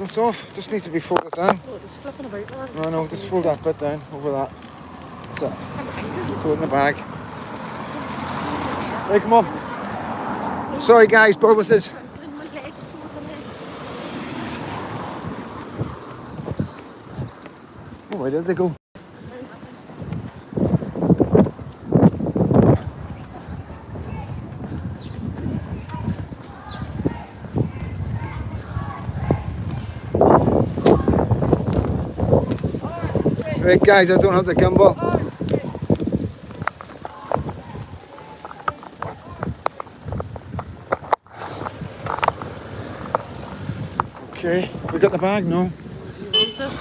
It's off. Just needs to be folded down. Oh, it's flipping about there. No, no, just fold that bit down over that. That's it. Throw it in the bag. Right, come on. Sorry guys, bear with us. Oh, where did they go? Right guys, I don't have the gimbal. Okay, we got the bag? No. Do you want it?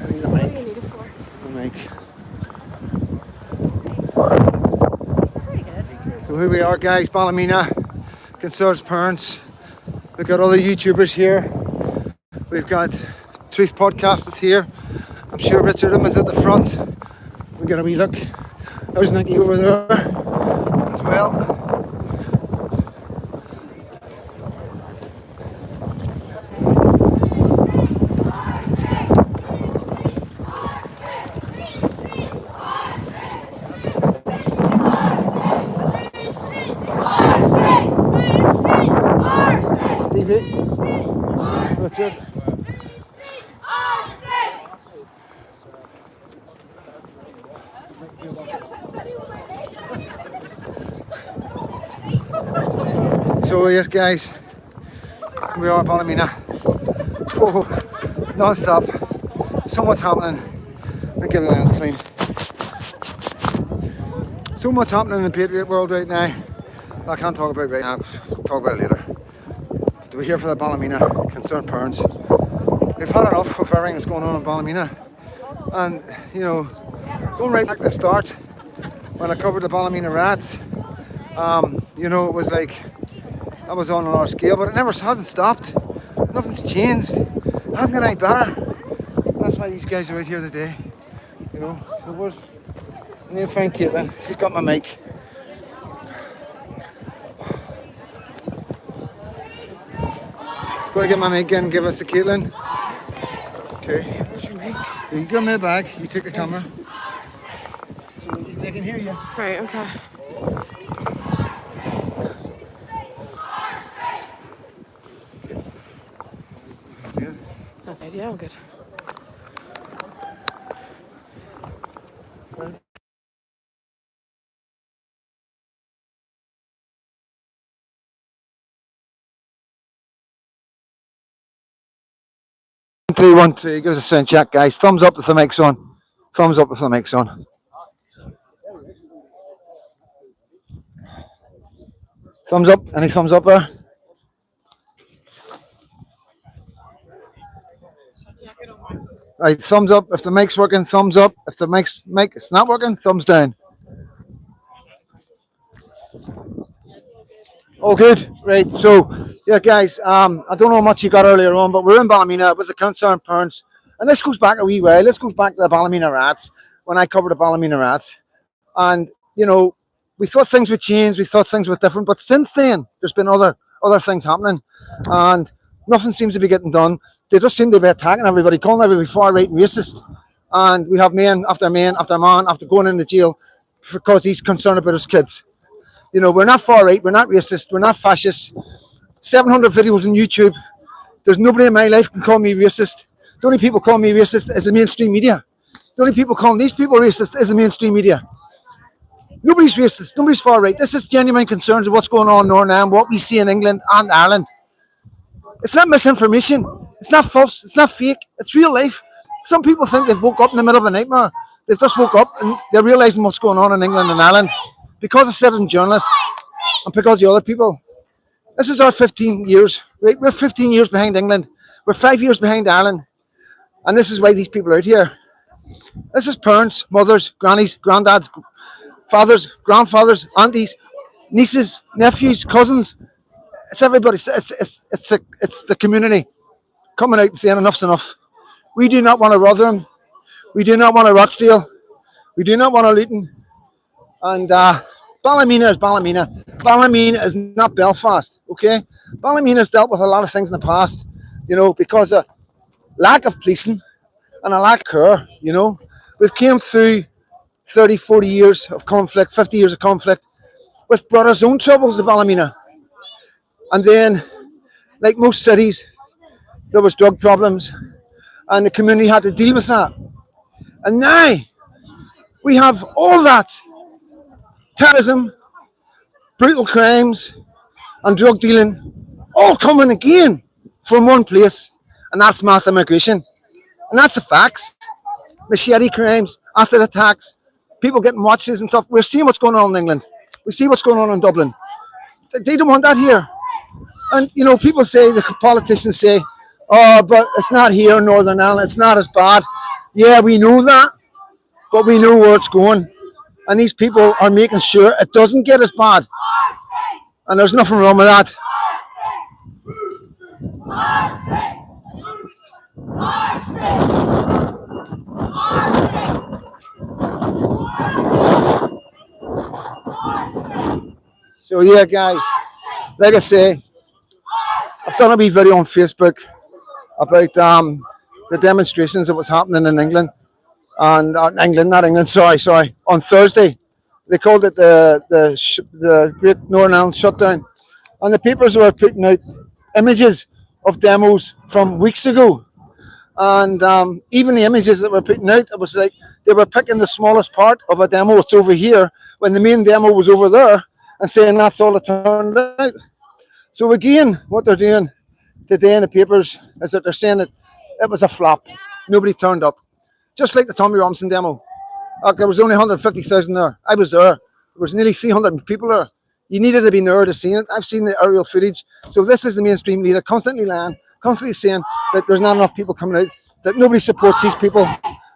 I need a What do mic. you need it for? A mic. Very good. So here we are guys, Ballymena, Concerns Parents. We've got other YouTubers here. We've got Truth Podcasters here. I'm sure Richard is at the front. We got a wee look. There's Nicky over there as well. Stevie, Richard. So yes guys, we are at Ballymena. Oh, non-stop. So much happening. Let me get the lens clean. So much happening in the Patriot world right now. I can't talk about it right now, I'll talk about it later. But we're here for the Ballymena Concerned Parents. We've had enough of everything that's going on in Ballymena. And, you know, going right back to the start, when I covered the Ballymena rats, you know, it was like, that was on a large scale, but it never hasn't stopped. Nothing's changed. It hasn't got any better. That's why these guys are out here today. You know, so where's, I need to find Caitlin. She's got my mic. Go to get my mic in and give us to Caitlin. Okay. Where's your mic? You give me the bag, you take the camera. So they can hear you. Right, okay. Good. Not bad, yeah, I'm good. Three, 1, 2. Give us a sound check, guys. Thumbs up if the mic's on. Thumbs up if the mic's on. Thumbs up. Any thumbs up there? Right, thumbs up if the mic's working. Thumbs up if the mic is not working. Thumbs down. All good. Right. So, yeah, guys. I don't know how much you got earlier on, but we're in Ballymena with the Concerned Parents, and this goes back a wee way. This goes back to the Ballymena rats when I covered the Ballymena rats, and you know, we thought things would change. We thought things were different, but since then, there's been other things happening, and nothing seems to be getting done. They just seem to be attacking everybody, calling everybody far right and racist, and we have man after man after man after going into jail because he's concerned about his kids. You know, we're not far right, we're not racist, we're not fascist. 700 videos on YouTube. There's nobody in my life can call me racist. The only people calling me racist is the mainstream media. The only people calling these people racist is the mainstream media. Nobody's racist, nobody's far right. This is genuine concerns of what's going on in Northern Ireland, what we see in England and Ireland. It's not misinformation, it's not false, it's not fake, it's real life. Some people think they've woke up in the middle of a nightmare. They've just woke up and they're realising what's going on in England and Ireland. Because of certain journalists and because of the other people. This is our 15 years, right? We're 15 years behind England. We're 5 years behind Ireland. And this is why these people are out here. This is parents, mothers, grannies, granddads, fathers, grandfathers, aunties, nieces, nephews, cousins. It's everybody. It's the community coming out and saying enough's enough. We do not want a Rotherham. We do not want a Rochdale. We do not want a Luton. And Ballymena is Ballymena. Ballymena is not Belfast, okay? Ballymena has dealt with a lot of things in the past, you know, because of lack of policing and a lack of care, you know. We've came through 30, 40 years of conflict, 50 years of conflict, which brought us own troubles to Ballymena. And then, like most cities, there was drug problems and the community had to deal with that. And now we have all that terrorism, brutal crimes, and drug dealing all coming again from one place, and that's mass immigration. And that's the facts. Machete crimes, acid attacks, people getting watches and stuff. We're seeing what's going on in England. We see what's going on in Dublin. They don't want that here. And, you know, people say, the politicians say, oh, but it's not here in Northern Ireland. It's not as bad. Yeah, we know that, but we know where it's going. And these people are making sure it doesn't get as bad. And there's nothing wrong with that. So yeah, guys, like I say, I've done a wee video on Facebook about the demonstrations that was happening in England, and not England. Sorry, on Thursday, they called it the Great Northern Ireland Shutdown, and the papers were putting out images of demos from weeks ago. And even the images that were putting out, it was like they were picking the smallest part of a demo. It's over here when the main demo was over there, and saying that's all it turned out. So again, what they're doing today in the papers is that they're saying that it was a flop. Nobody turned up, just like the Tommy Robinson demo. There was only 150,000 there. I was there. There was nearly 300 people there. You needed to be there to see it. I've seen the aerial footage. So this is the mainstream leader constantly lying, constantly saying that there's not enough people coming out, that nobody supports these people,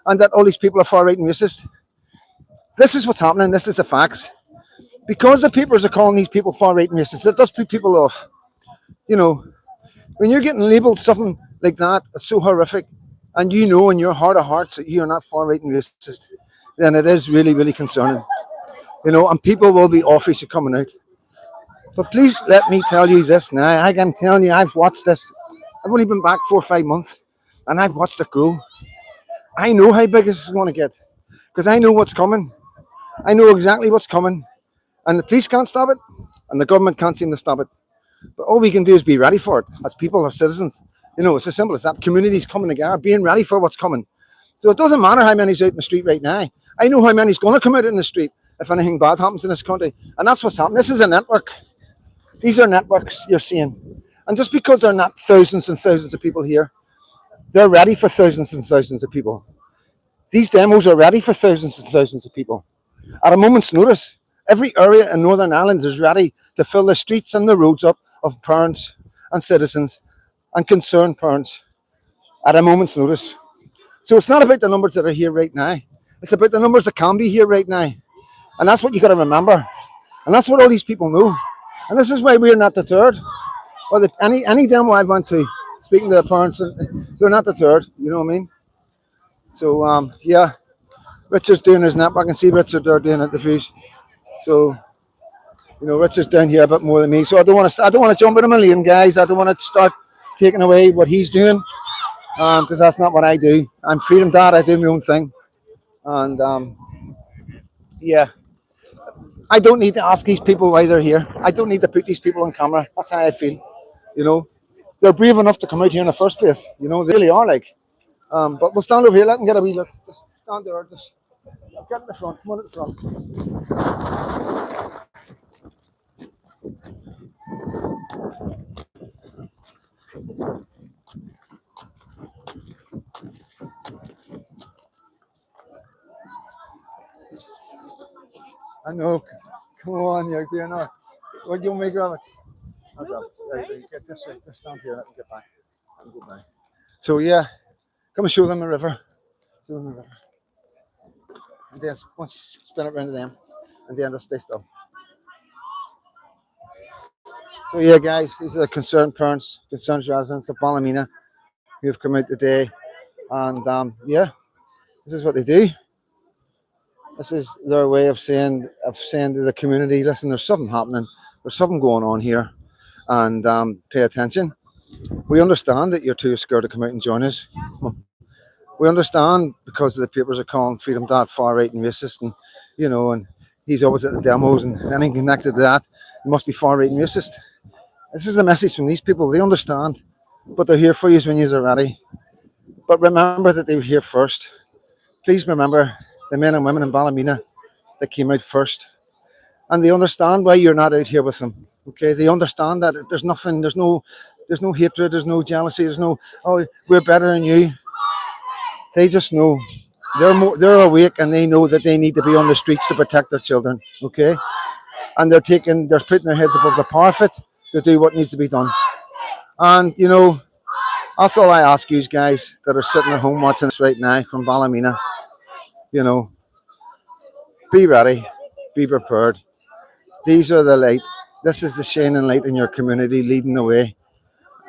and that all these people are far right and racist. This is what's happening. This is the facts. Because the papers are calling these people far right and racist, it does put people off. You know, when you're getting labelled something like that, it's so horrific, and you know in your heart of hearts that you're not far right and racist, then it is really, really concerning. You know, and people will be offish coming out. But please let me tell you this now. I can tell you, I've watched this. I've only been back 4 or 5 months, and I've watched it grow. I know how big this is going to get, because I know what's coming. I know exactly what's coming, and the police can't stop it, and the government can't seem to stop it. But all we can do is be ready for it as people, as citizens. You know, it's as simple as that. Communities coming together, being ready for what's coming. So it doesn't matter how many's out in the street right now. I know how many's going to come out in the street if anything bad happens in this country. And that's what's happening. This is a network. These are networks you're seeing. And just because there are not thousands and thousands of people here, they're ready for thousands and thousands of people. These demos are ready for thousands and thousands of people. At a moment's notice, every area in Northern Ireland is ready to fill the streets and the roads up of parents and citizens and concerned parents at a moment's notice. So it's not about the numbers that are here right now. It's about the numbers that can be here right now. And that's what you got to remember. And that's what all these people know. And this is why we're not deterred. Well, any demo I've went to, speaking to the parents, they're not deterred. You know what I mean? So, yeah, Richard's doing his network. I can see Richard there doing interviews. So, you know, Richard's down here a bit more than me. So I don't want to jump in a million, guys. I don't want to start taking away what he's doing, because that's not what I do. I'm freedom dad. I do my own thing. And, yeah. I don't need to ask these people why they're here. I don't need to put these people on camera. That's how I feel. You know, they're brave enough to come out here in the first place. You know, they really are like. But we'll stand over here. Let them get a wee look. Just stand there. Just get in the front. Come on at the front. I know. Come on, you're doing it. What do you want me to grab it? I'll grab it. Right, get this way. Just stand here. Let me get back. I'll go back. So yeah, come and show them the river. Show them the river. And then once you spin it around to them, and then they'll stay still. So yeah, guys, these are the concerned parents, concerned residents of Ballymena who have come out today, and yeah, this is what they do. This is their way of saying to the community, listen, there's something happening, there's something going on here, and pay attention. We understand that you're too scared to come out and join us. We understand because the papers are calling Freedom Dad far right and racist, and and he's always at the demos and anything connected to that. He must be far right and racist. This is the message from these people. They understand, but they're here for you when you're ready. But remember that they were here first. Please remember the men and women in Ballymena that came out first, and they understand why you're not out here with them. Okay, they understand that there's nothing, there's no hatred, there's no jealousy, there's no we're better than you. They just know they're awake and they know that they need to be on the streets to protect their children. Okay, and they're putting their heads above the parapet to do what needs to be done. And that's all I ask you guys that are sitting at home watching this right now from Ballymena. Be ready, be prepared. These are the light. This is the shining light in your community leading the way.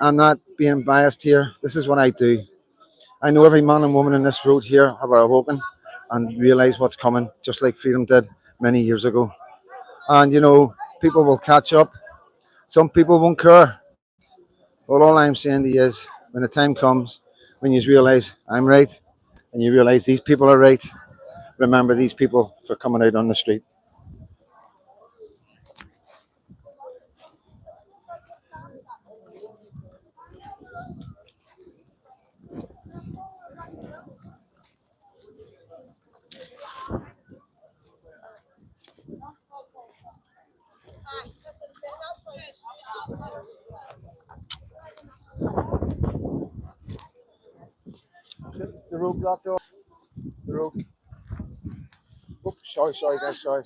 I'm not being biased here. This is what I do. I know every man and woman in this road here have awoken and realised what's coming, just like Freedom did many years ago. And people will catch up. Some people won't care. But all I'm saying to you is, when the time comes, when you realise I'm right, and you realise these people are right, remember these people for coming out on the street. The road blocked off. The road. Oops, sorry, guys, sorry.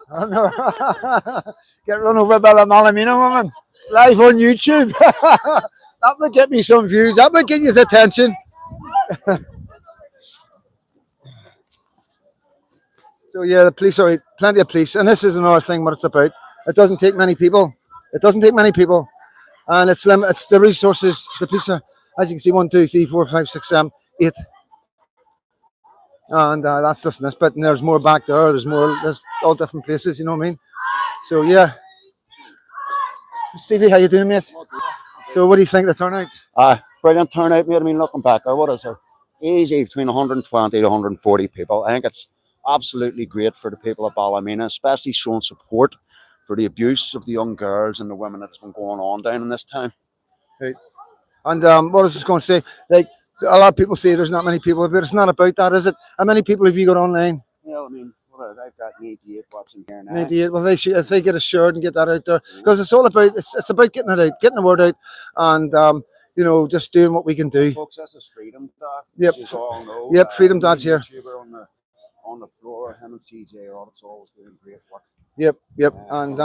Oh, no. Get run over by the Ballymena woman live on YouTube. That would get me some views. That would get his attention. So yeah, the police are plenty of police, and this is another thing. What it's about. It doesn't take many people. It doesn't take many people, and it's the resources. The police are, as you can see, 1, 2, 3, 4, 5, 6, 7, 8. And that's just this bit, and there's more back there. There's all different places. You know what I mean? So yeah, Stevie, how you doing, mate? So what do you think of the turnout? Brilliant turnout, mate. I mean, looking back, what is there? Easy between 120 to 140 people. I think it's absolutely great for the people of Ballymena, especially showing support for the abuse of the young girls and the women that's been going on down in this town. Right. And what I was just going to say, like, a lot of people say there's not many people, but it's not about that, is it? How many people have you got online? Well, I mean, I've got 88 watching here now. 98. Well, if they get it shared and get that out there, because it's all about it's about getting it out, getting the word out, and just doing what we can do. Folks, this is Freedom Dad. Yep. You all know. Yep, Freedom Dad's here. On the floor, him and CJ are always doing great work. Yep. And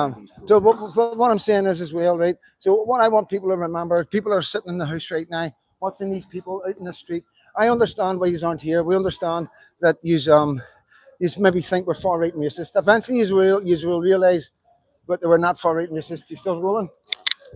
so what I'm saying is as well, right? So what I want people to remember, people are sitting in the house right now, watching these people out in the street. I understand why you aren't here. We understand that you maybe think we're far right and racist. Eventually, you will realise that they were not far right and racist. You're still rolling.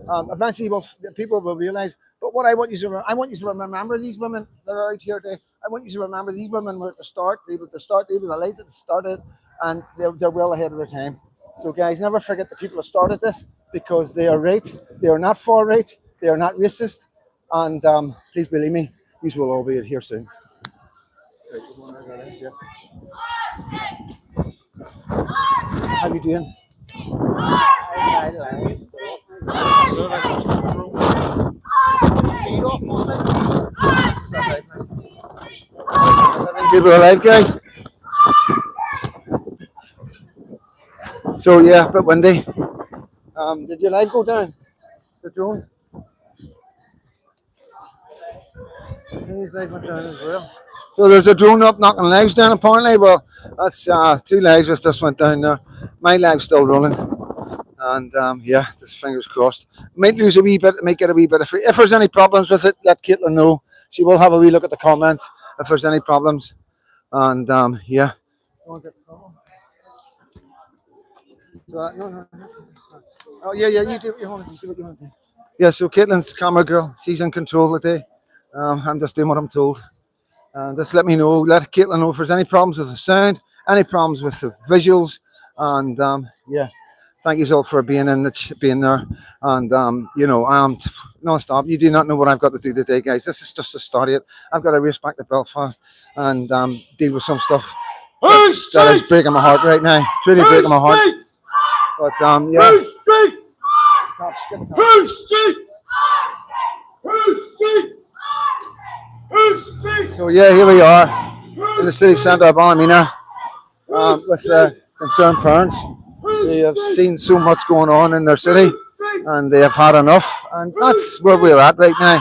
Eventually, people will realise. But what I want you to remember these women that are out here today. I want you to remember these women were at the start. They were the light that started, and they're well ahead of their time. So, guys, never forget the people that started this, because they are right. They are not far right. They are not racist. And please believe me, these will all be here soon. How you doing? People alive, guys. So yeah, but windy. Did your light go down? The drone? His light went down as well. So there's a drone up knocking legs down apparently. Well, that's 2 legs that just went down there. My leg's still rolling. And yeah, just fingers crossed. Might lose a wee bit, might get a wee bit of free. If there's any problems with it, let Caitlin know. She will have a wee look at the comments if there's any problems. And yeah. No. Oh yeah, you do what you want to do. Yeah, so Caitlin's camera girl, she's in control today. I'm just doing what I'm told. And just let Caitlin know if there's any problems with the sound, any problems with the visuals, and yeah. Thank you all for being being there, and non-stop. You do not know what I've got to do today, guys. This is just the start of it. I've got to race back to Belfast and deal with some stuff that is breaking my heart right now. It's really breaking my heart. But yeah. So yeah, here we are in the city centre of Ballymena with concerned parents. They have seen so much going on in their city, and they have had enough, and that's where we're at right now.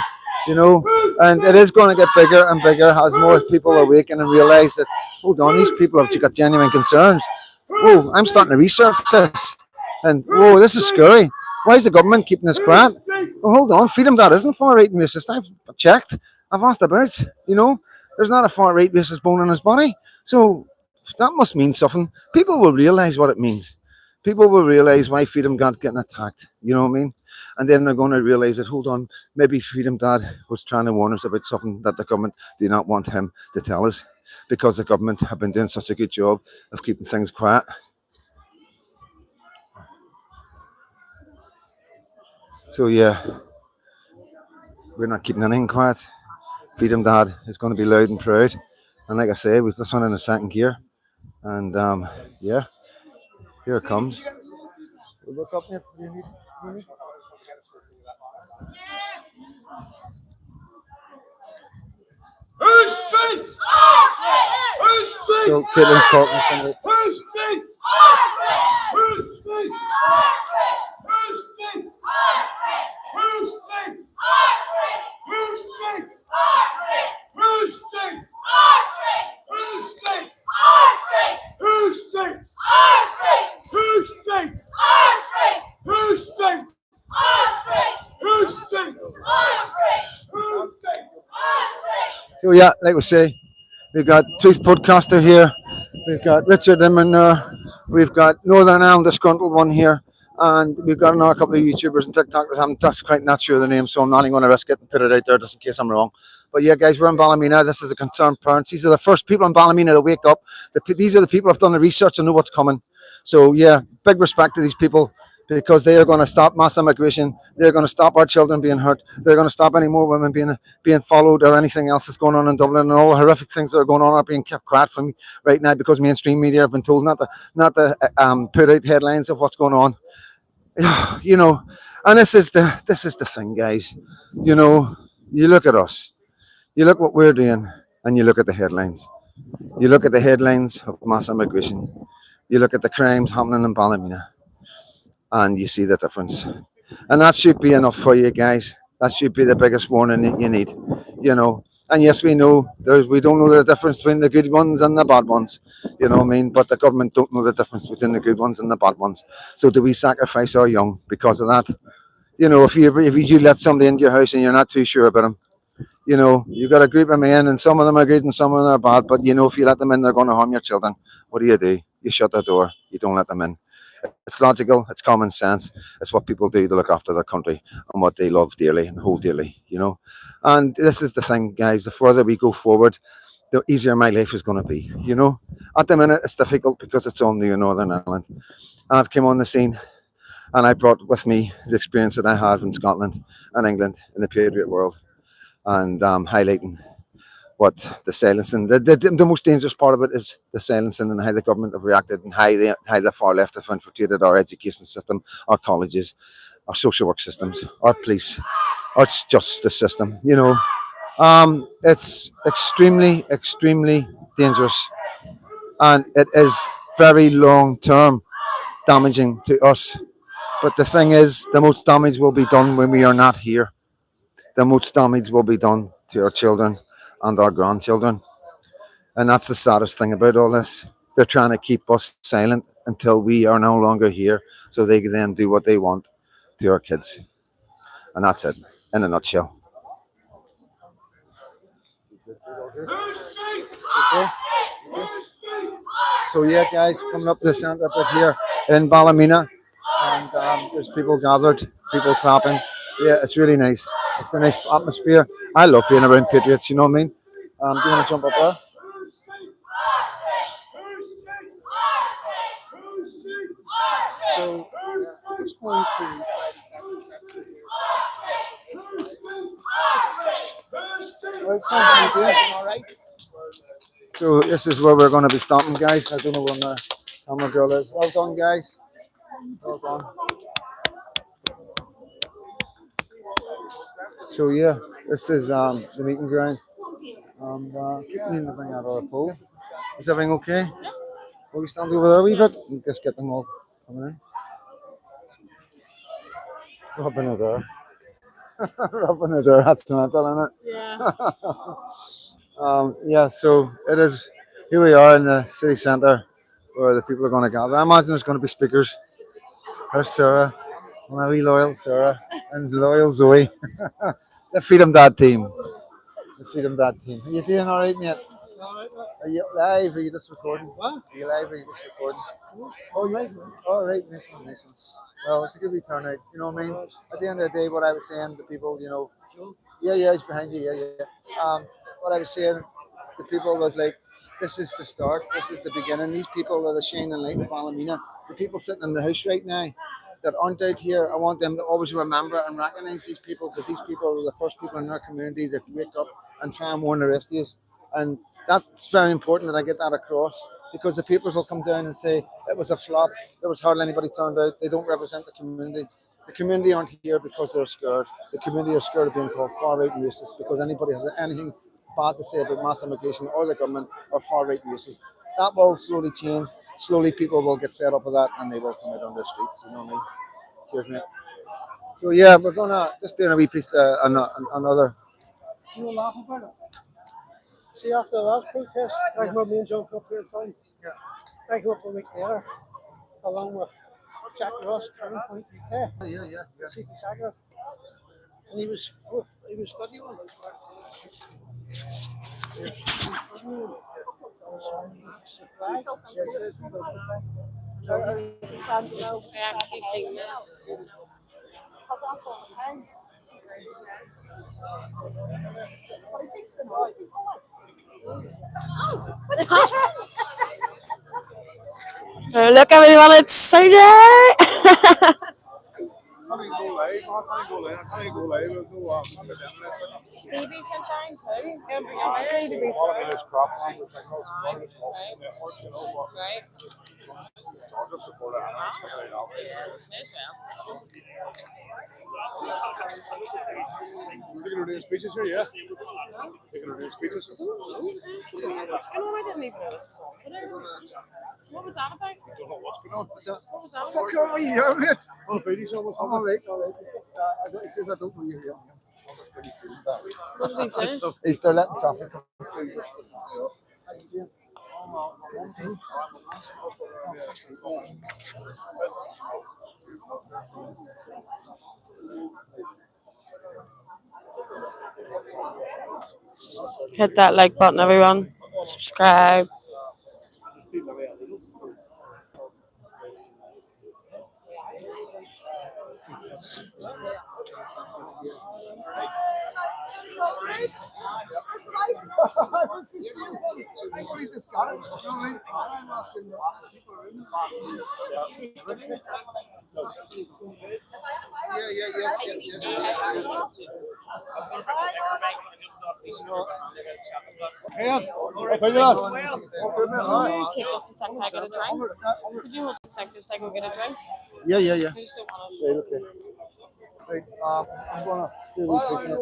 And it is going to get bigger and bigger as more people awaken and realise that, hold on, these people have got genuine concerns. Whoa, I'm starting to research this, and whoa, this is scary. Why is the government keeping this quiet? Well, hold on, Freedom Dad isn't far right and racist. I've checked. I've asked about. There's not a far right racist bone in his body. So that must mean something. People will realise what it means. People will realise why Freedom Dad's getting attacked. You know what I mean? And then they're going to realise that, hold on, maybe Freedom Dad was trying to warn us about something that the government do not want him to tell us, because the government have been doing such a good job of keeping things quiet. So yeah, we're not keeping anything quiet. Freedom Dad is going to be loud and proud. And like I say, with this one in the second gear. And yeah, here it comes. What's up here? Who's streets? Who's streets? So Caitlin's talking from the. Who's streets? Who's streets? Who's streets? Who's streets? Who's streets? Who's streets? Who's streets? Who's streets? Who's streets? Who's streets? Who's streets? Who's streets? So yeah, like we say, we've got Tooth Podcaster here, we've got Richard Inman there, we've got Northern Ireland Disgruntled one here, and we've got another couple of YouTubers and TikTokers. I'm just quite not sure of the name, so I'm not even going to risk it and put it out there just in case I'm wrong. But yeah, guys, we're in Ballymena. This is a concerned parents. These are the first people in Ballymena to wake up. These are the people who have done the research and know what's coming. So yeah, big respect to these people, because they are going to stop mass immigration. They're going to stop our children being hurt. They're going to stop any more women being followed or anything else that's going on in Dublin. And all the horrific things that are going on are being kept quiet from me right now, because mainstream media have been told not to put out headlines of what's going on. And this is the thing, guys. You look at us, you look what we're doing, and you look at the headlines. You look at the headlines of mass immigration. You look at the crimes happening in Ballymena, and you see the difference. And that should be enough for you guys. That should be the biggest warning that you need. And yes, we know we don't know the difference between the good ones and the bad ones. You know what I mean? But the government don't know the difference between the good ones and the bad ones. So do we sacrifice our young because of that? If you let somebody into your house and you're not too sure about them, you've got a group of men, and some of them are good and some of them are bad. But if you let them in, they're going to harm your children. What do? You shut the door. You don't let them in. It's logical. It's common sense. It's what people do to look after their country and what they love dearly and hold dearly. And this is the thing, guys. The further we go forward, the easier my life is going to be. At the minute it's difficult because it's all new in Northern Ireland. And I've come on the scene, and I brought with me the experience that I had in Scotland and England in the Patriot world, and highlighting what the silencing, the most dangerous part of it is the silencing, and how the government have reacted, and how the far left have infiltrated our education system, our colleges, our social work systems, our police, our justice system. It's extremely, extremely dangerous, and it is very long term damaging to us. But the thing is, the most damage will be done when we are not here. The most damage will be done to our children and our grandchildren. And that's the saddest thing about all this. They're trying to keep us silent until we are no longer here, so they can then do what they want to our kids. And that's it, in a nutshell. So yeah, guys, coming up to the centre up here in Ballymena, and there's people gathered, people clapping. Yeah, it's really nice. It's a nice atmosphere. I love being around Patriots, you know what I mean? Do you want to jump up there? So So this is where we're going to be stopping, guys. I don't know where my camera girl is. Well done, guys. Well done. So yeah, this is the meeting ground. And keep needing to bring out our pole. Is everything okay? Will we stand over there a wee bit and just get them all coming in? Rubbing it there. Rubbing it there. That's mental, isn't it? Yeah. Yeah, so it is. Here we are in the city centre where the people are going to gather. I imagine there's going to be speakers. There's Sarah, my wee loyal Sarah, and loyal Zoe. The Freedom Dad team. The Freedom Dad team. Are you doing all right, mate? Are you live? Are you just recording? What? Are you live? Or are you just recording? Oh, right. All right. Nice one. Nice one. Well, it's a good wee turnout. You know what I mean? At the end of the day, what I was saying to people, you know, yeah, he's behind you. Yeah. What I was saying to people was like, this is the start. This is the beginning. These people are the shining light of Ballymena. The people sitting in the house right now that aren't out here, I want them to always remember and recognise these people, because these people are the first people in their community that wake up and try and warn the rest of us. And that's very important that I get that across, because the papers will come down and say it was a flop. There was hardly anybody turned out. They don't represent the community. The community aren't here because they're scared. The community are scared of being called far-right racist because anybody has anything bad to say about mass immigration or the government are far-right racist. That will slowly change. Slowly people will get fed up with that and they will come out on the streets. You know what I mean? Cheers, mate. So yeah, we're gonna just doing a wee piece, another. You were laughing about it. See, after the last protest, I came up me and John up here and fine. Yeah. I came up a week later, along with Jack Ross, Training.uk. Yeah. Chief Executive. And he was studying on it. I actually think oh, look everyone, it's CJ! Stevie sometimes too. Right. Taking her doing speeches here, yeah. Taking her doing speeches. What's going on? I didn't even know this was on. What was that about? I don't know what's going on. What was that about? Fuck over here, mate. Oh, the baby's almost I'm all right. He says I don't know you here. What did he say? He's there letting traffic come through. Hit that like button, everyone. Subscribe. Can you take this a sec? I get a drink. Could you hold this a sec just I go get a drink? Yeah. I just don't want to. Right, okay. Right, I'm gonna do a wee picnic.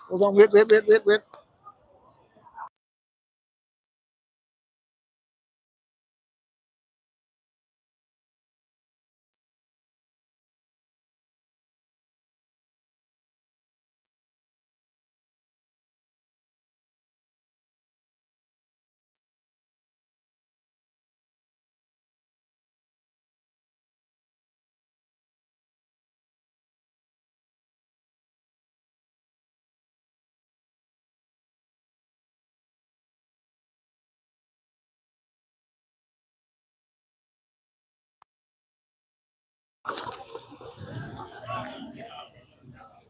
Hold on, wait.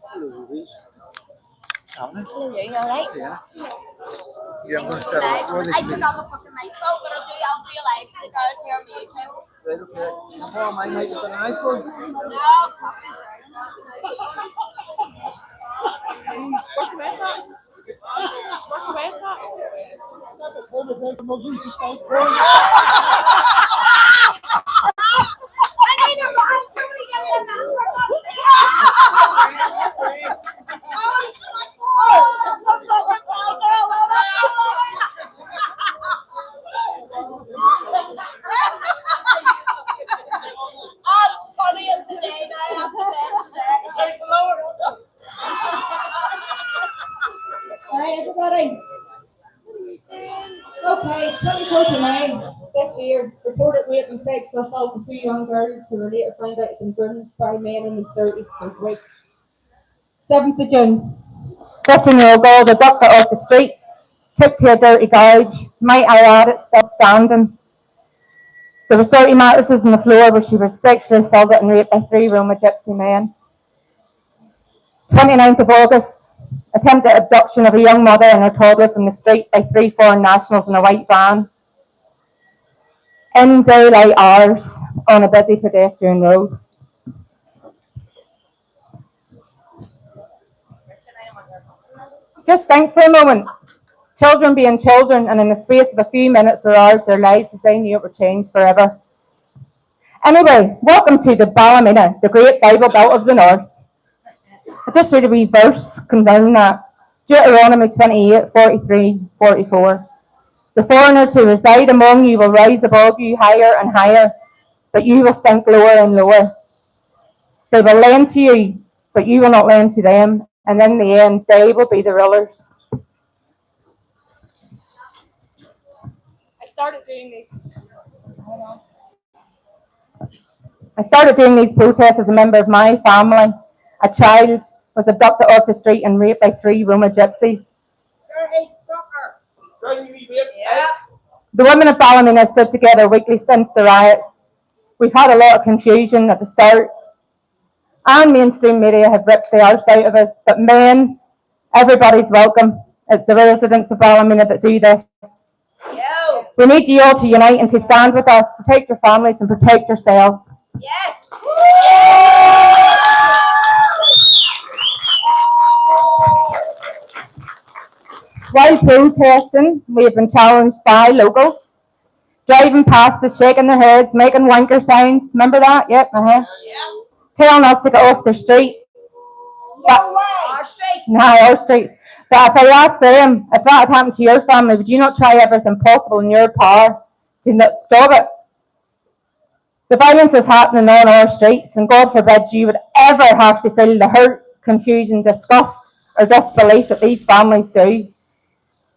Hello, Louise. What's happening? Hello, you alright? Yeah. Yeah, I'm going to set it up for this I meeting. forgot my fucking mic phone, but I'll do a live for the girls here on YouTube. Right, okay. Oh, my mic is on an iPhone. No, Work away at that. Work away at that. I need a run. Somebody give me a number. I'm funny as the day now. I'm the best day. Hi everybody. Okay, 2049 this year, reported rape and sexual assault of two young girls who were later found out to have been burned by men in their 30s for weeks. 7th of June, 15-year-old girl abducted off the street, took to a dirty garage, might I add it's still standing. There was dirty mattresses on the floor where she was sexually assaulted and raped by 3 Roma gypsy men. 29th of August, attempted abduction of a young mother and her toddler from the street by 3 foreign nationals in a white van. In daylight hours on a busy pedestrian road. Just think for a moment. Children being children, and in the space of a few minutes or hours, their lives as they knew it were changed forever. Anyway, welcome to the Ballymena, the great Bible Belt of the North. I just read a wee verse confirming that. Deuteronomy 28, 43, 44. The foreigners who reside among you will rise above you higher and higher, but you will sink lower and lower. They will lend to you, but you will not lend to them, and in the end, they will be the rulers. I started doing these protests as a member of my family. A child was abducted off the street and raped by 3 Roma gypsies. The women of Ballymena have stood together weekly since the riots. We've had a lot of confusion at the start, and mainstream media have ripped the arse out of us, but men, everybody's welcome. It's the residents of Ballymena that do this. We need you all to unite and to stand with us, protect your families and protect yourselves. Yes. While protesting, we have been challenged by locals, driving past us, shaking their heads, making wanker signs. Remember that? Yep, telling us to get off their street. Our streets. No, our streets. But if I ask them, if that had happened to your family, would you not try everything possible in your power to not stop it? The violence is happening on our streets, and God forbid you would ever have to feel the hurt, confusion, disgust, or disbelief that these families do.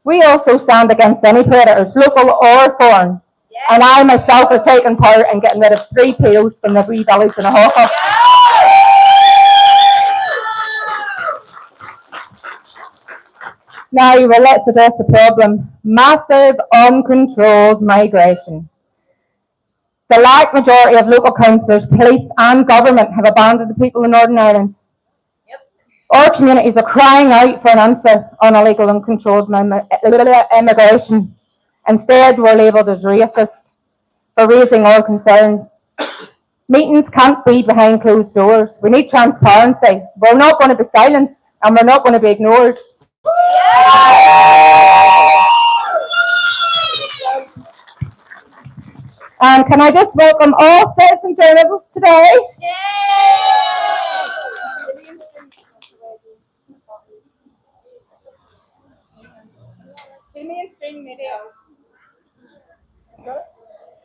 We also stand against any predators, local or foreign. Yes. And I myself have taken part in getting rid of 3 POs from the wee village in Ohio. Now, well, let's address the problem. Massive, uncontrolled migration. The large majority of local councillors, police and government have abandoned the people in Northern Ireland. Our communities are crying out for an answer on illegal and controlled immigration. Instead, we're labelled as racist for raising our concerns. Meetings can't be behind closed doors. We need transparency. We're not going to be silenced, and we're not going to be ignored. And can I just welcome all citizen journalists today?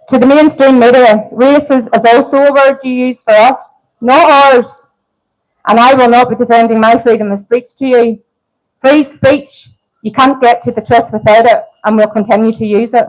To the mainstream media, racist is also a word you use for us, not ours. And I will not be defending my freedom of speech to you. Free speech, you can't get to the truth without it, and we'll continue to use it.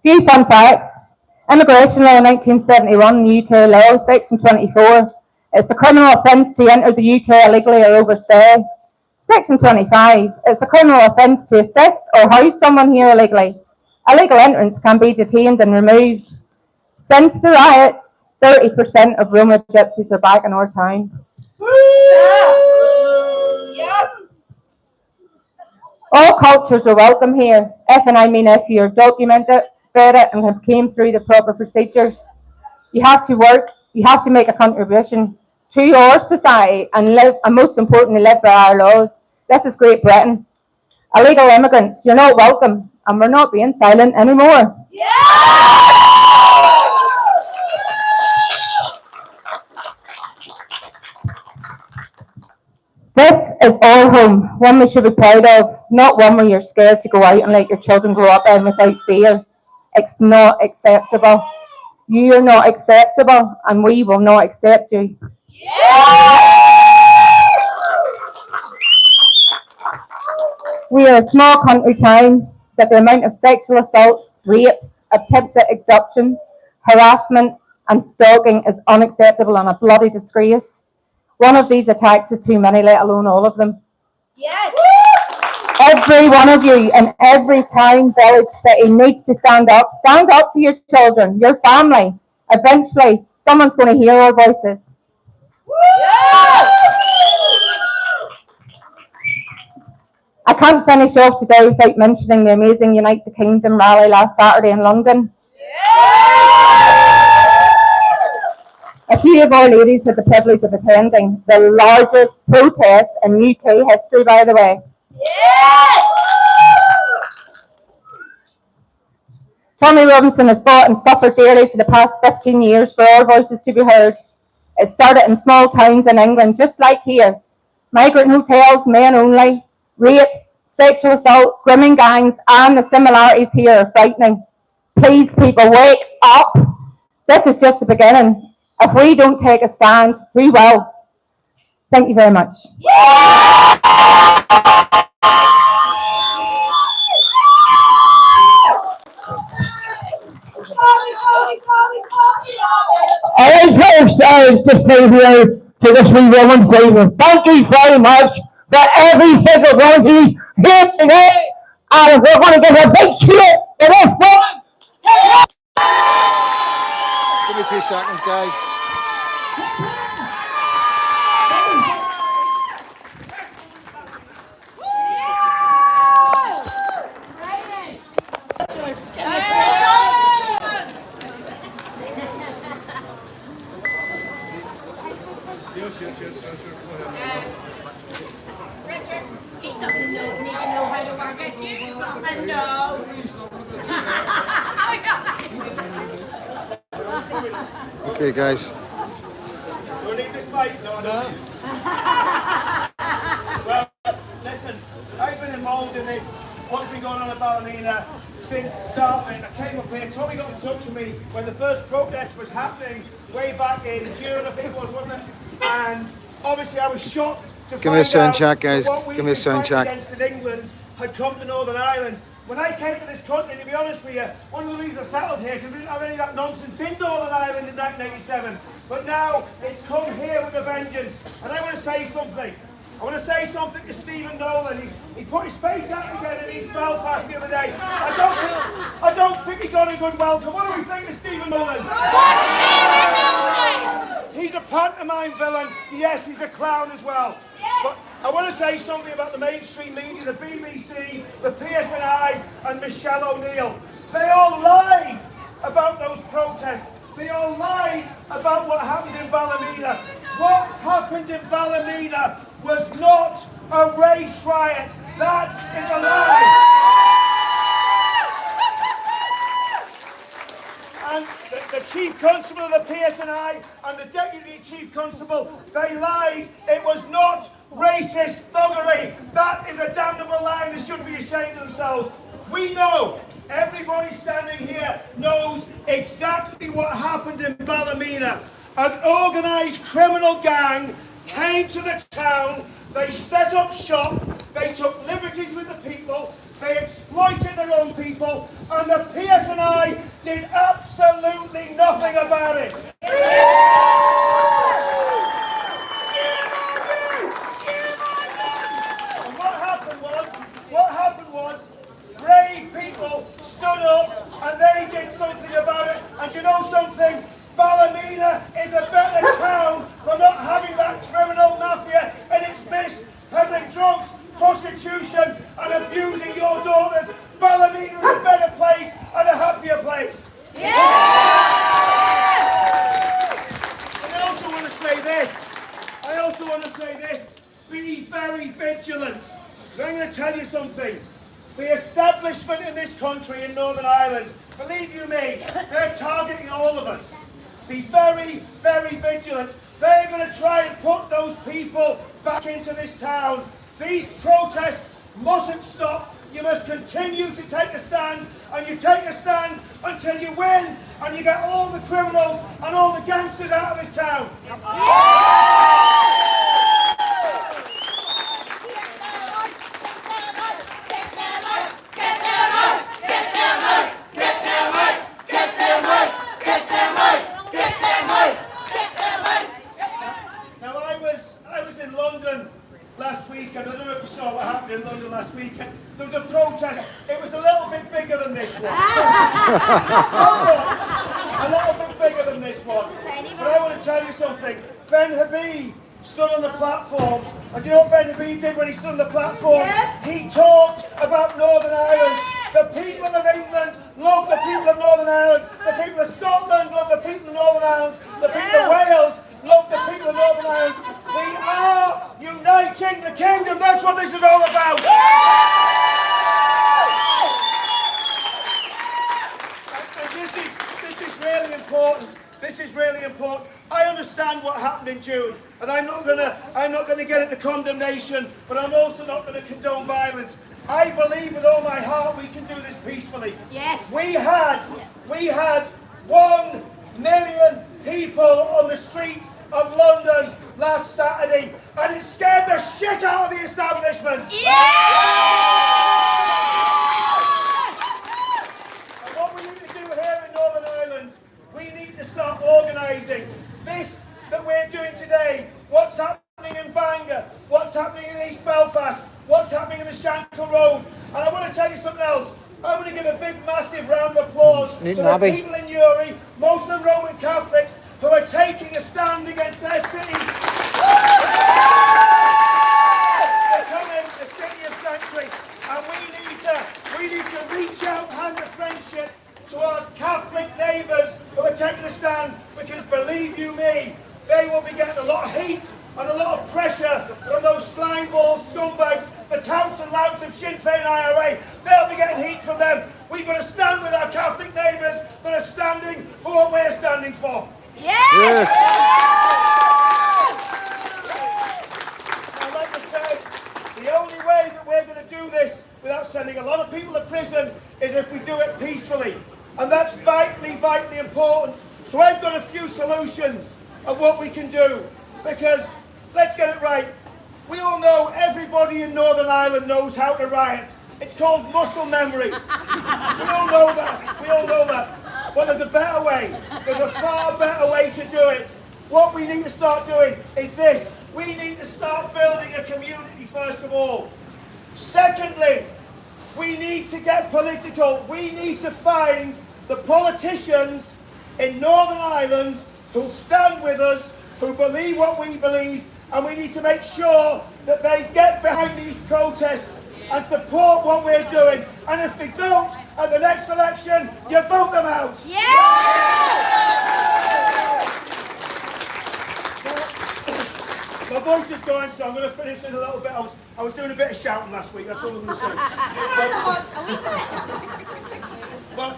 Few fun facts. Immigration law 1971, UK law, section 24, It's a criminal offence to enter the UK illegally or overstay. Section 25, it's a criminal offence to assist or house someone here illegally. Illegal entrants can be detained and removed. Since the riots, 30% of Roma gypsies are back in our town. All cultures are welcome here, if and I mean if you're documented, vetted, and have came through the proper procedures. You have to work, you have to make a contribution to our society and live, and most importantly, live by our laws. This is Great Britain. Illegal immigrants, you're not welcome, and we're not being silent anymore. This is our home, one we should be proud of, not one where you're scared to go out and let your children grow up in without fear. It's not acceptable. You are not acceptable, and we will not accept you. We are a small country town, but the amount of sexual assaults, rapes, attempted abductions, harassment, and stalking is unacceptable and a bloody disgrace. One of these attacks is too many, let alone all of them. Yes. Every one of you in every town, village, city needs to stand up. Stand up for your children, your family. Eventually, someone's going to hear our voices. I can't finish off today without mentioning the amazing Unite the Kingdom rally last Saturday in London. A few of our ladies had the privilege of attending the largest protest in UK history, by the way. Tommy Robinson has fought and suffered dearly for the past 15 years for our voices to be heard. It started in small towns in England, just like here. Migrant hotels, men only, rapes, sexual assault, grooming gangs, and the similarities here are frightening. Please, people, wake up. This is just the beginning. If we don't take a stand, who will? Thank you very much. Alright folks, just say here to this wee woman, say thank you very much for every single one of you here today, and we're going to give a big cheer for this woman. Give me 2 seconds, guys. He doesn't need to know how to work it. You gotta know. Okay, guys. Do we need this mic? No. Well, listen, I've been involved in this, what's been going on at Ballymena since the start of it. I came up here, Tommy got in touch with me when the first protest was happening way back in June, I think it was, wasn't it? And obviously I was shocked to Give me a find sound out check, guys. that what Give me a we've sound been fighting check. against in England had come to Northern Ireland. When I came to this country, to be honest with you, one of the reasons I settled here, because we didn't have any of that nonsense in Northern Ireland in 1987. But now, it's come here with a vengeance. And I want to say something. I want to say something to Stephen Nolan. He put his face out again in East Belfast the other day. I don't think he got a good welcome. What do we think of Stephen Nolan? He's a pantomime villain. Yes, he's a clown as well. But I want to say something about the mainstream media, the BBC, the PSNI, and Michelle O'Neill. They all lied about those protests. They all lied about what happened in Ballymena. What happened in Ballymena was not a race riot. That is a lie. And the Chief Constable of the PSNI and the Deputy Chief Constable, they lied. It was not racist thuggery. That is a damnable lie. They should be ashamed of themselves. We know, everybody standing here knows exactly what happened in Ballymena. An organised criminal gang came to the town, they set up shop, they took liberties with the people, they exploited their own people, and the PSNI did absolutely nothing about it. people stood up and they did something about it. And you know something? Ballymena is a better town for not having that criminal mafia in its midst, peddling drugs, prostitution and abusing your daughters. Ballymena is a better place and a happier place. Yeah! And I also want to say this. Be very vigilant. So I'm going to tell you something. The establishment in this country, in Northern Ireland, believe you me, they're targeting all of us. Be very, very vigilant. They're going to try and put those people back into this town. These protests mustn't stop. You must continue to take a stand, and you take a stand until you win, and you get all the criminals and all the gangsters out of this town. Last weekend, I don't know if you saw what happened in London last weekend. There was a protest. It was a little bit bigger than this one. A little bit bigger than this one. But I want to tell you something. Ben Habib stood on the platform, and you know what Ben Habib did when he stood on the platform? He talked about Northern Ireland. The people of England love the people of Northern Ireland. The people of Scotland love the people of Northern Ireland. The people of Wales love the people of Northern Ireland. We are uniting the kingdom. That's what this is all about. And this is really important. This is really important. I understand what happened in June, and I'm not gonna get into condemnation, but I'm also not gonna condone violence. I believe with all my heart we can do this peacefully. Yes. We had 1 million people on the streets of London last Saturday, and it scared the shit out of the establishment. Yeah! And what we need to do here in Northern Ireland, we need to start organising this that we're doing today. What's happening in Bangor? What's happening in East Belfast? What's happening in the Shankill Road? And I want to tell you something else. I want to give a big, massive round of applause to the people in Uri, most of them Roman Catholics, who are taking a stand against their city. They're coming, the city of Sanctuary, and we need to reach out, hand of friendship to our Catholic neighbours who are taking a stand, because believe you me, they will be getting a lot of heat and a lot of pressure from those slime balls, scumbags, the touts and louts of Sinn Féin IRA. They'll be getting heat from them. We've got to stand with our Catholic neighbours that are standing for what we're standing for. Yes! Now, like I said, the only way that we're going to do this without sending a lot of people to prison is if we do it peacefully. And that's vitally, vitally important. So I've got a few solutions of what we can do. Because, let's get it right, we all know, everybody in Northern Ireland knows how to riot. It's called muscle memory. We all know that. But there's a better way. There's a far better way to do it. What we need to start doing is this. We need to start building a community first of all. Secondly, we need to get political. We need to find the politicians in Northern Ireland who'll stand with us, who believe what we believe, and we need to make sure that they get behind these protests and support what we're doing. And if they don't, at the next election, you vote them out. Yeah! My voice is going, so I'm going to finish in a little bit. I was doing a bit of shouting last week, that's all I'm going to say. But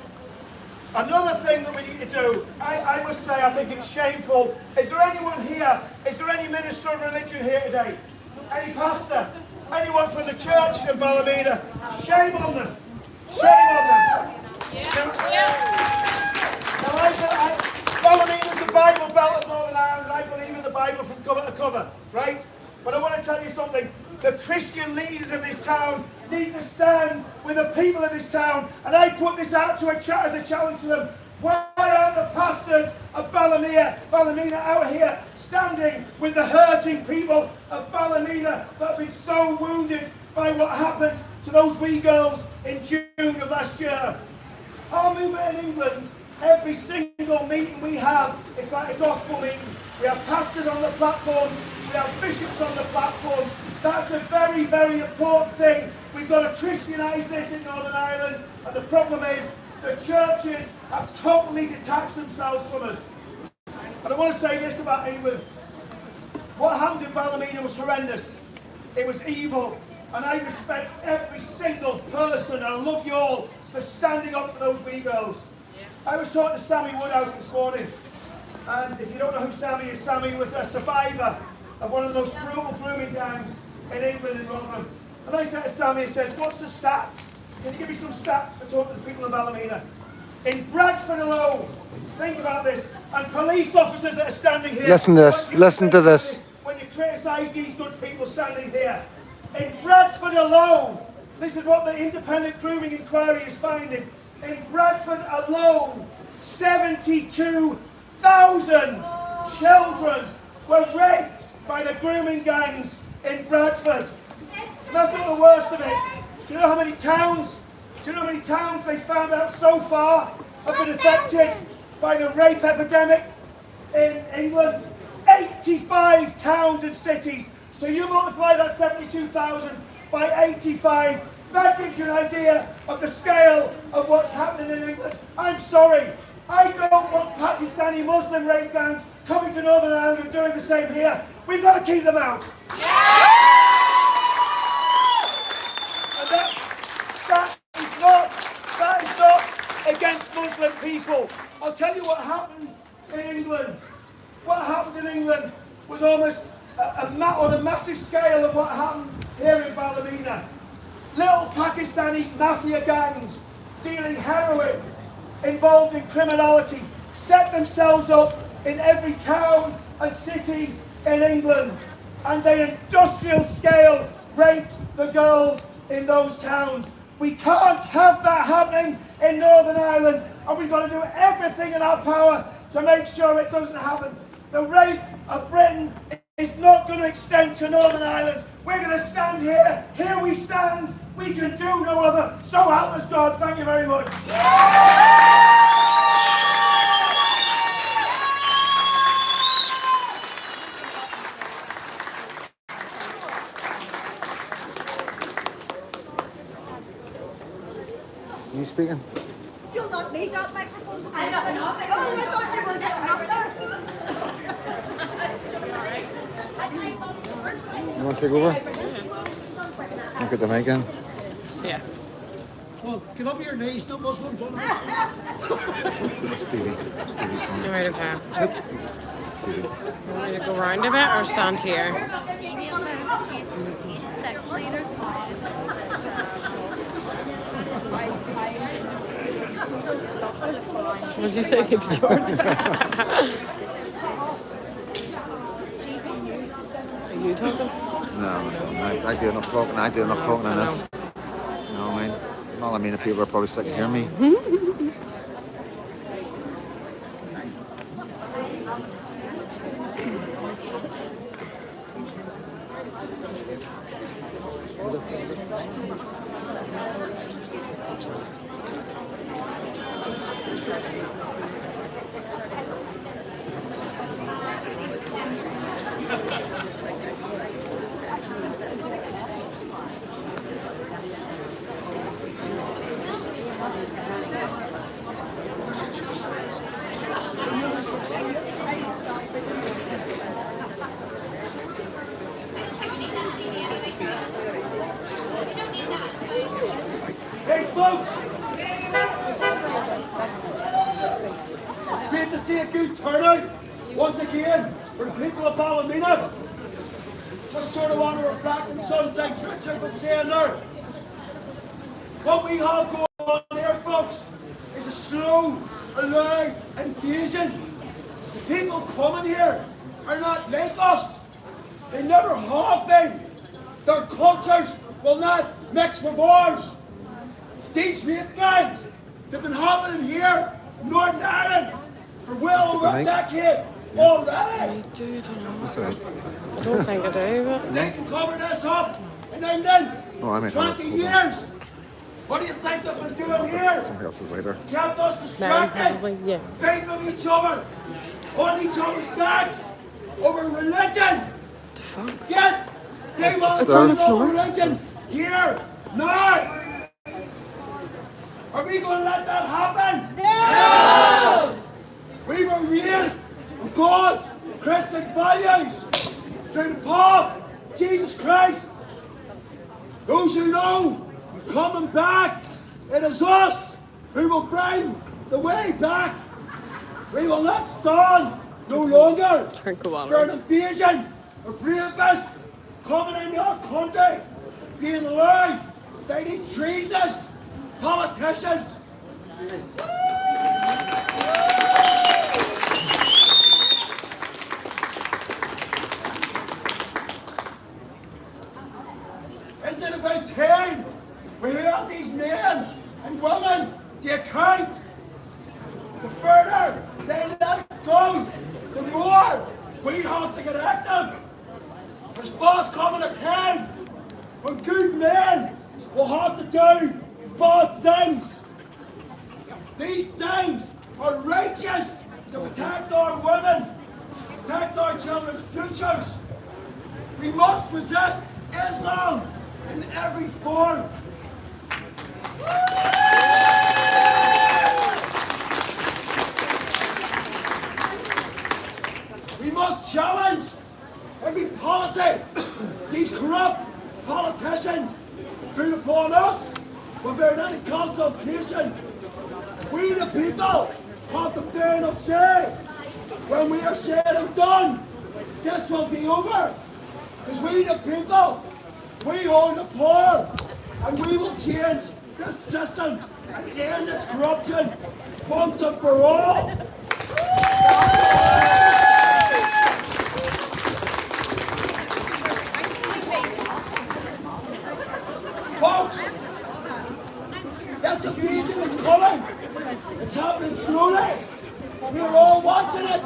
another thing that we need to do, I must say, I think it's shameful. Is there anyone here, is there any minister of religion here today? Any pastor? Anyone from the churches in Ballymena? Shame on them. Shame on them. Now, Ballymena's the Bible Belt of Northern Ireland. I believe in the Bible from cover to cover, right? But I want to tell you something. The Christian leaders of this town need to stand with the people of this town. And I put this out to as a challenge to them. Why aren't the pastors of Ballymena out here standing with the hurting people of Ballymena that have been so wounded by what happened to those wee girls in June of last year. Our movement in England, every single meeting we have, it's like a gospel meeting. We have pastors on the platform, we have bishops on the platform. That's a very, very important thing. We've got to Christianise this in Northern Ireland, and the problem is the churches have totally detached themselves from us. And I want to say this about England. What happened in Ballymena was horrendous. It was evil. And I respect every single person, and I love you all for standing up for those wee girls. I was talking to Sammy Woodhouse this morning. And if you don't know who Sammy was a survivor of one of the most brutal grooming gangs in England, in Rotherham. And I said to Sammy, he says, what's the stats? Can you give me some stats for talking to the people in Ballymena? In Bradford alone, think about this, and police officers that are standing here. Listen to this, listen to this. When you criticise these good people standing here. In Bradford alone, this is what the independent grooming inquiry is finding. In Bradford alone, 72,000 children were raped by the grooming gangs in Bradford. And that's not the worst of it. Do you know how many towns? Do you know how many towns they found out so far have been affected by the rape epidemic in England? 85 towns and cities. So you multiply that 72,000 by 85. That gives you an idea of the scale of what's happening in England. I'm sorry. I don't want Pakistani Muslim rape gangs coming to Northern Ireland and doing the same here. We've got to keep them out. And that is not against Muslim people. I'll tell you what happened in England. What happened in England was almost on a massive scale of what happened here in Ballymena. Little Pakistani mafia gangs dealing heroin, involved in criminality, set themselves up in every town and city in England, and they industrial scale raped the girls in those towns. We can't have that happening in Northern Ireland, and we've got to do everything in our power to make sure it doesn't happen. The rape of Britain is not going to extend to Northern Ireland. We're going to stand here. Here we stand. We can do no other. So help us God. Thank you very much. You speaking? You'll not need that microphone. I don't know. Oh, I thought you were getting up there. You want to take over? Look at the mic in. Yeah. Well, get up your knees, no Muslims on Stevie. You ready to pass? Stevie. You want me to go round a bit or stand here? What did you think of Jordan? Are you talking? No, I do enough talking. I do enough talking in this. You know what I mean? Well, I mean, the people are probably sick of hearing me. Hey folks! Great to see a good turnout once again for the people of Ballymena. Just sort of want to reflect on some things Richard was saying there. What we have going on here, folks, is a slow, alert invasion. The people coming here are not like us. They never have been. Their cultures will not mix with ours. These rape gangs, they've been happening here in Northern Ireland for well over a decade already. I do, you know. That's all right. I don't think I do, but... They can cover this up in England. Oh, I mean, 20 years. What do you think they've been doing here? somebody else's later. Kept us distracted, fighting with each other, on each other's backs, over religion. The fuck? Yet, they want to It's on turn the over floor. religion here, now. Are we going to let that happen? No! We were raised with God's Christian values through the path, Jesus Christ. Those who know He's coming back, it is us who will bring the way back. We will not stand no longer Drink a for water. an invasion of rapists coming into our country, being allowed by these treasonous politicians. Isn't it about time we held these men and women to account? The further they let it go, the more we have to get active. There's fast coming a time when good men will have to do bad things. These things are righteous to protect our women, protect our children's futures. We must resist Islam in every form. We must challenge every policy these corrupt politicians put upon us without any consultation. We the people have the fair enough say. When we are said and done, this will be over. Because we the people, we own the power, and we will change this system and end its corruption once and for all. Folks, this invasion is coming. It's happening slowly. We're all watching it.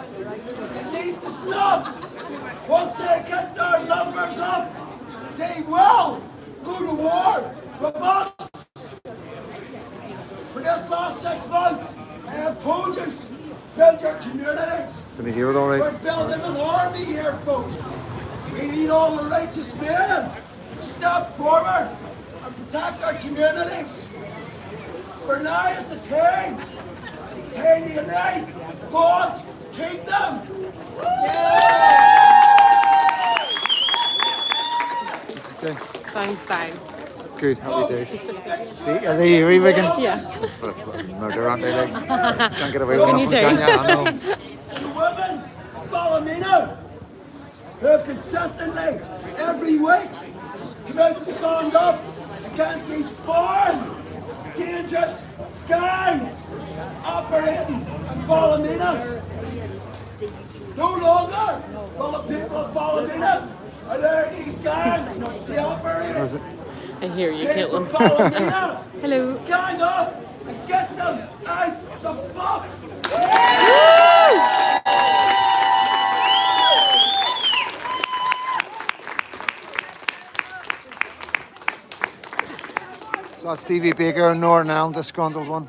It needs to stop. Once they get their numbers up, they will go to war with us. For this last 6 months, I have told you, build your communities. Can you hear it all right? We're building an army here, folks. We need all the righteous men to step forward and protect our communities. For now is the time to unite God's kingdom. Sounds fine. Good, happy days. Folks, Are they here, Wigan? Yeah. Murder, aren't they? Like, can't get away with nothing, can you? I know. the women of Ballymena who have consistently, every week, come out to stand up against these foreign, dangerous gangs operating in Ballymena. No longer will the people of Ballymena allow these gangs to operate. I hear you, Take from Caitlin. Ballymena. Hello. Gang up and get them out the fuck. So that's Stevie Baker and Nora now, the disgruntled one.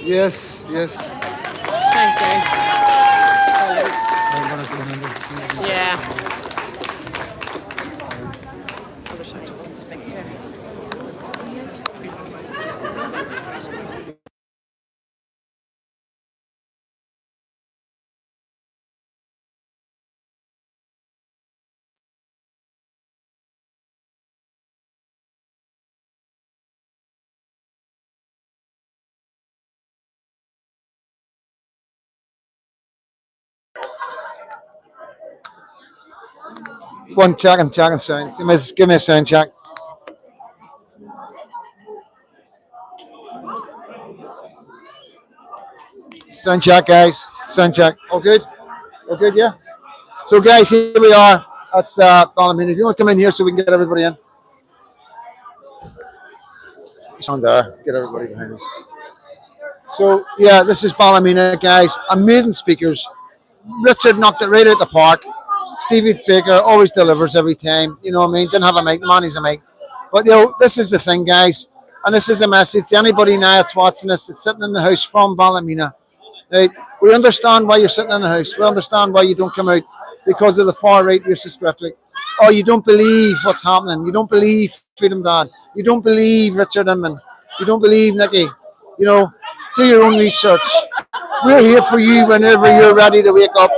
Yes, yes. Thank you. Yeah. Other side. One check and sound. Give me a sound check. Sound check, guys. Sound check. All good? All good, yeah? So, guys, here we are. That's Ballymena. If you want to come in here so we can get everybody in. It's on there. Get everybody behind us. So yeah, this is Ballymena, guys. Amazing speakers. Richard knocked it right out the park. Stevie Baker always delivers every time. You know what I mean? Didn't have a mic, man, he's a mic. But this is the thing, guys, and this is a message to anybody now that's watching this, that's sitting in the house from Ballymena. Right? We understand why you're sitting in the house. We understand why you don't come out because of the far right racist rhetoric. Or you don't believe what's happening. You don't believe Freedom Dad. You don't believe Richard Inman. You don't believe Nicky. You know, do your own research. We're here for you whenever you're ready to wake up.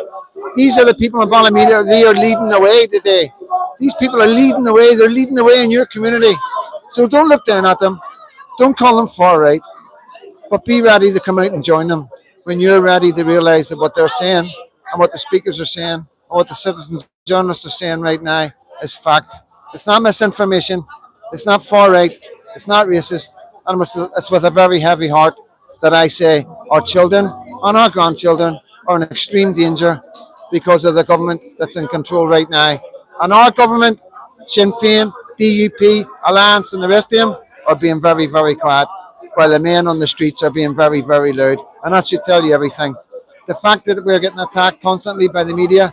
These are the people in Ballymena. They are leading the way today. These people are leading the way. They're leading the way in your community. So don't look down at them. Don't call them far right. But be ready to come out and join them when you're ready to realise that what they're saying and what the speakers are saying and what the citizen journalists are saying right now is fact. It's not misinformation. It's not far right. It's not racist. And it's with a very heavy heart that I say our children and our grandchildren are in extreme danger because of the government that's in control right now. And our government, Sinn Féin, DUP, Alliance, and the rest of them are being very, very quiet, while the men on the streets are being very, very loud. And that should tell you everything. The fact that we're getting attacked constantly by the media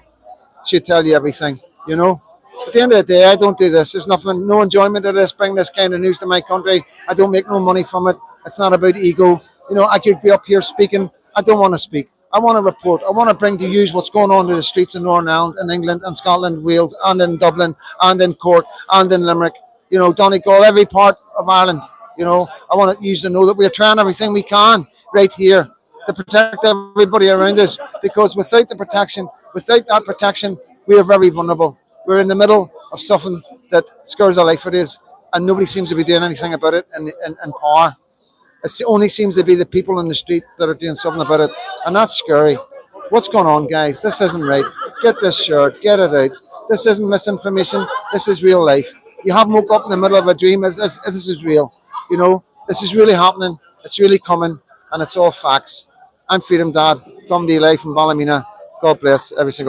should tell you everything, you know. At the end of the day, I don't do this. There's nothing, no enjoyment of this, bring this kind of news to my country. I don't make no money from it. It's not about ego. You know, I could be up here speaking. I don't want to speak. I want to report. I want to bring to you what's going on in the streets in Northern Ireland, in England, and Scotland, Wales, and in Dublin, and in Cork, and in Limerick. You know, Donegal, every part of Ireland. You know, I want you to know that we're trying everything we can right here to protect everybody around us. Because without that protection, we are very vulnerable. We're in the middle of something that scares the life out of us, and nobody seems to be doing anything about it in power. It only seems to be the people in the street that are doing something about it, and that's scary. What's going on, guys? This isn't right. Get this shirt, get it out. This isn't misinformation. This is real life. You haven't woke up in the middle of a dream. This is real. You know, this is really happening. It's really coming, and it's all facts. I'm Freedom Dad, comedy life in Ballymena. God bless every single